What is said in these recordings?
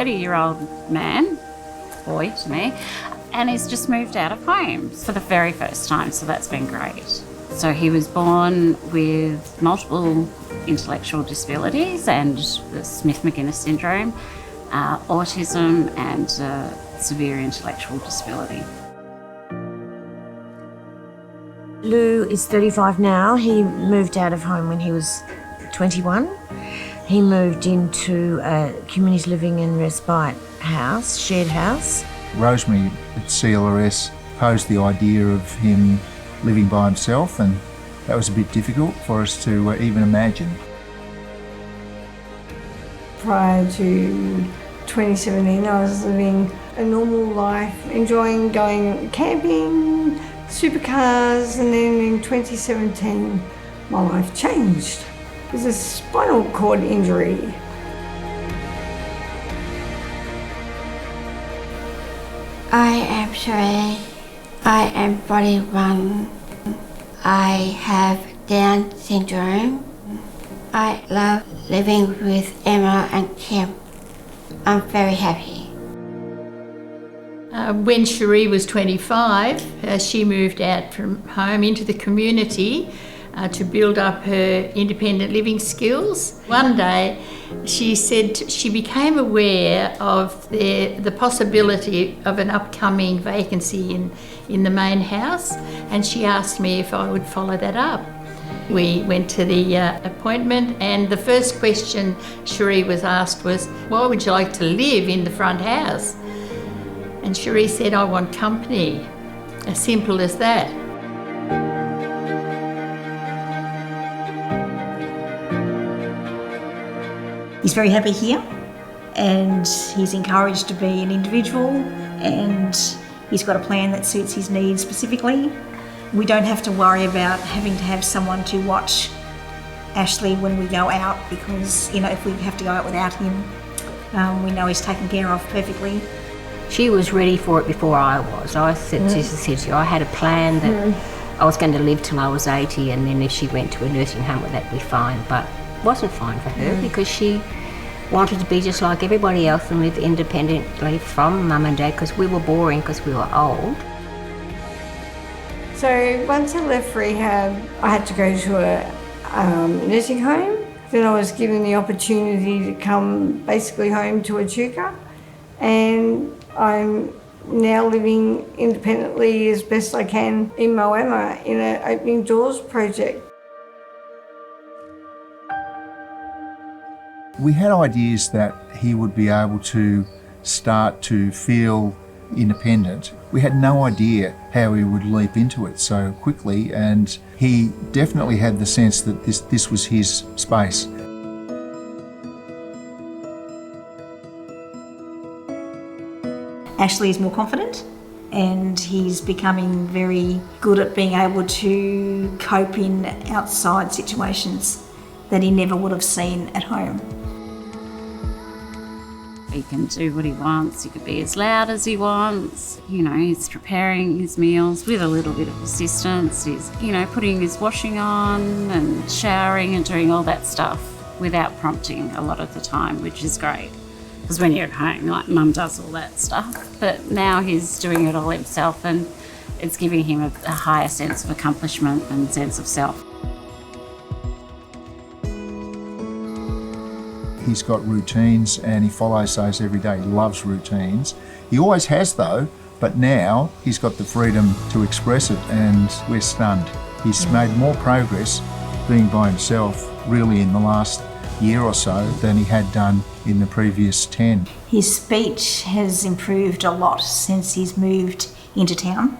30-year-old man, boy to me, and he's just moved out of home for the very first time, so that's been great. So he was born with multiple intellectual disabilities and the Smith-Magenis syndrome, autism and severe intellectual disability. Lou is 35 now. He moved out of home when he was 21. He moved into a community living and respite house, shared house. Rosemary at CLRS posed the idea of him living by himself, and that was a bit difficult for us to even imagine. Prior to 2017, I was living a normal life, enjoying going camping, supercars, and then in 2017, my life changed. It was a spinal cord injury. I am Sheree. I am 41. I have Down syndrome. I love living with Emma and Kim. I'm very happy. When Cherie was 25, she moved out from home into the community to build up her independent living skills. One day she said she became aware of the possibility of an upcoming vacancy in the main house, and she asked me if I would follow that up. We went to the appointment, and the first question Cherie was asked was, "Why would you like to live in the front house?" And Cherie said, "I want company." As simple as that. He's very happy here, and he's encouraged to be an individual, and he's got a plan that suits his needs specifically. We don't have to worry about having to have someone to watch Ashley when we go out, because, if we have to go out without him, we know he's taken care of perfectly. She was ready for it before I was. I said to you, I had a plan that I was going to live till I was 80, and then if she went to a nursing home, that'd be fine. But it wasn't fine for her because she wanted to be just like everybody else and live independently from mum and dad, because we were boring because we were old. So once I left rehab, I had to go to a nursing home. Then I was given the opportunity to come basically home to Echuca, and I'm now living independently as best I can in Moama in an Opening Doors project. We had ideas that he would be able to start to feel independent. We had no idea how he would leap into it so quickly, and he definitely had the sense that this was his space. Ashley is more confident, and he's becoming very good at being able to cope in outside situations that he never would have seen at home. He can do what he wants. He could be as loud as he wants. He's preparing his meals with a little bit of assistance. He's, putting his washing on and showering and doing all that stuff without prompting a lot of the time, which is great. Because when you're at home, mum does all that stuff. But now he's doing it all himself, and it's giving him a higher sense of accomplishment and sense of self. He's got routines and he follows those every day. He loves routines. He always has though, but now he's got the freedom to express it, and we're stunned. He's made more progress being by himself really in the last year or so than he had done in the previous 10. His speech has improved a lot since he's moved into town.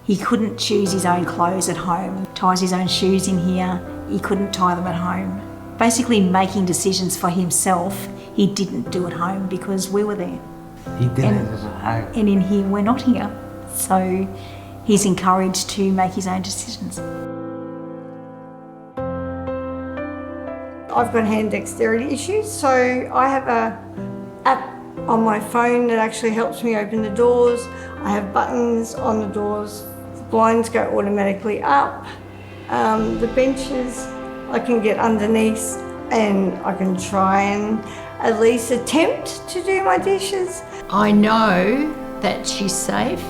He couldn't choose his own clothes at home, ties his own shoes in here. He couldn't tie them at home. Basically making decisions for himself, he didn't do at home because we were there. He did it at home. And in here, we're not here. So he's encouraged to make his own decisions. I've got hand dexterity issues, so I have an app on my phone that actually helps me open the doors. I have buttons on the doors. The blinds go automatically up. The benches, I can get underneath and I can try and at least attempt to do my dishes. I know that she's safe.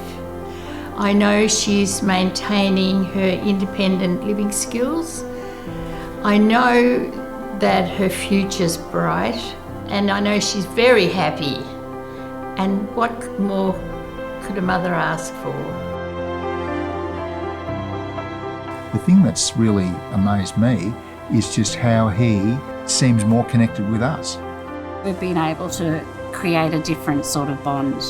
I know she's maintaining her independent living skills. I know that her future's bright, and I know she's very happy. And what more could a mother ask for? The thing that's really amazed me is just how he seems more connected with us. We've been able to create a different sort of bond,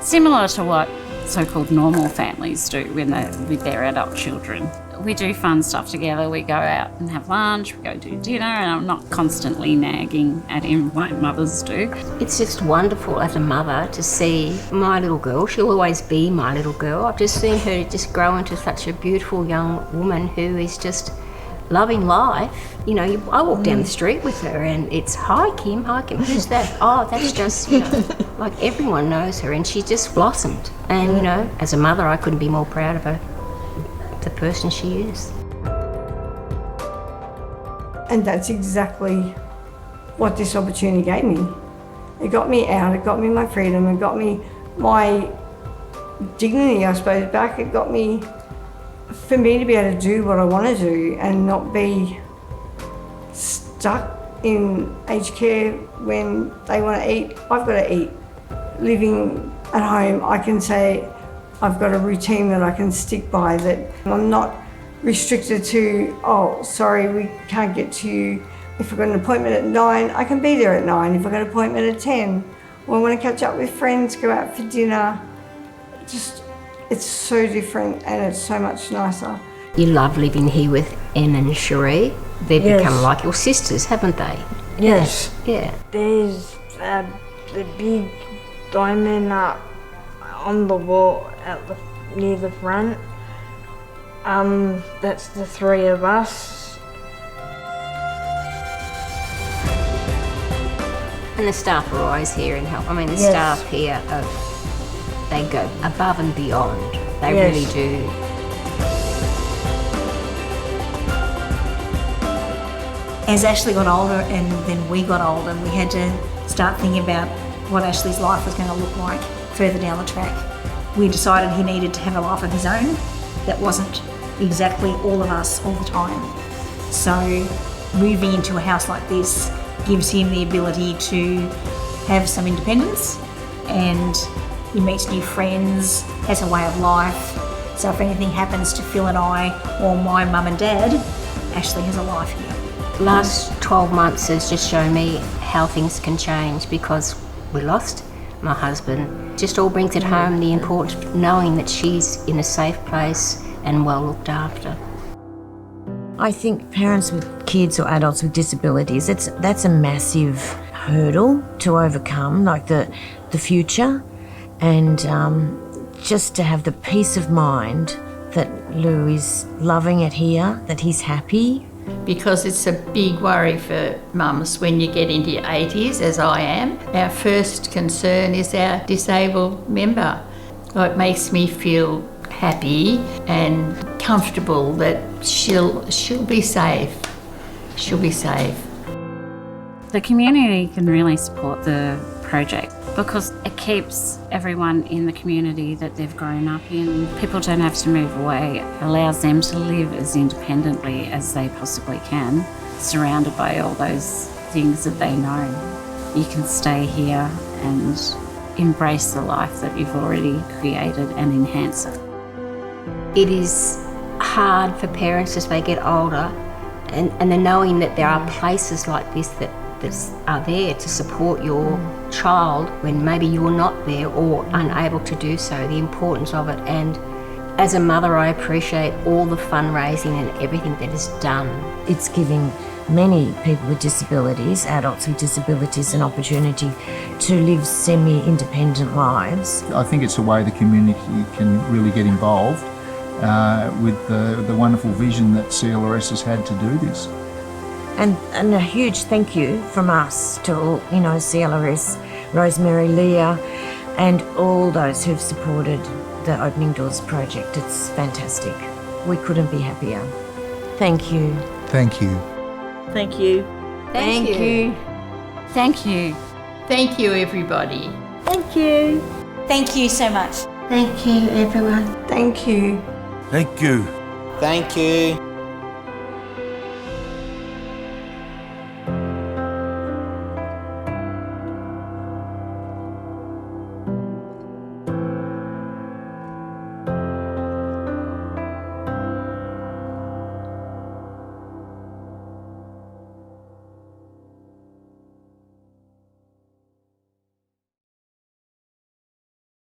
similar to what so-called normal families do when they're with their adult children. We do fun stuff together. We go out and have lunch, we go do dinner, and I'm not constantly nagging at him like mothers do. It's just wonderful as a mother to see my little girl. She'll always be my little girl. I've just seen her just grow into such a beautiful young woman who is just loving life. You know, I walk down the street with her and it's, hi Kim, who's that? Oh, that's just, you know, like everyone knows her, and she just blossomed. And, you know, as a mother, I couldn't be more proud of her, the person she is. And that's exactly what this opportunity gave me. It got me out, it got me my freedom, it got me my dignity, I suppose, back. It got me, for me to be able to do what I want to do and not be stuck in aged care when they want to eat. I've got to eat. Living at home, I can say I've got a routine that I can stick by, that I'm not restricted to, oh, sorry, we can't get to you. If I've got an appointment at 9, I can be there at 9. If I've got an appointment at 10, or I want to catch up with friends, go out for dinner, just, it's so different and it's so much nicer. You love living here with Anne and Cherie. They've become like your sisters, haven't they? Yes. Yeah. There's the big diamond on the wall near the front. That's the three of us. And the staff are always here and help. I mean, the staff here, they go above and beyond. They really do. As Ashley got older and then we got older, we had to start thinking about what Ashley's life was going to look like further down the track. We decided he needed to have a life of his own that wasn't exactly all of us all the time. So moving into a house like this gives him the ability to have some independence, and he meets new friends, has a way of life. So if anything happens to Phil and I or my mum and dad, Ashley has a life here. The last 12 months has just shown me how things can change, because we lost my husband. Just all brings it home, the importance of knowing that she's in a safe place and well looked after. I think parents with kids or adults with disabilities, that's a massive hurdle to overcome, like the future, and just to have the peace of mind that Lou is loving it here, that he's happy. Because it's a big worry for mums when you get into your 80s, as I am. Our first concern is our disabled member. It makes me feel happy and comfortable that she'll be safe. She'll be safe. The community can really support the project because it keeps everyone in the community that they've grown up in. People don't have to move away. It allows them to live as independently as they possibly can, surrounded by all those things that they know. You can stay here and embrace the life that you've already created and enhance it. It is hard for parents as they get older, and the knowing that there are places like this that are there to support your child when maybe you're not there or unable to do so, the importance of it. And as a mother, I appreciate all the fundraising and everything that is done. It's giving many people with disabilities, adults with disabilities, an opportunity to live semi-independent lives. I think it's a way the community can really get involved with the wonderful vision that CLRS has had to do this. And a huge thank you from us to all, CLRS, Rosemary, Leah, and all those who've supported the Opening Doors project. It's fantastic. We couldn't be happier. Thank you. Thank you. Thank you. Thank you. Thank you. Thank you, everybody. Thank you. Thank you so much. Thank you, everyone. Thank you. Thank you. Thank you.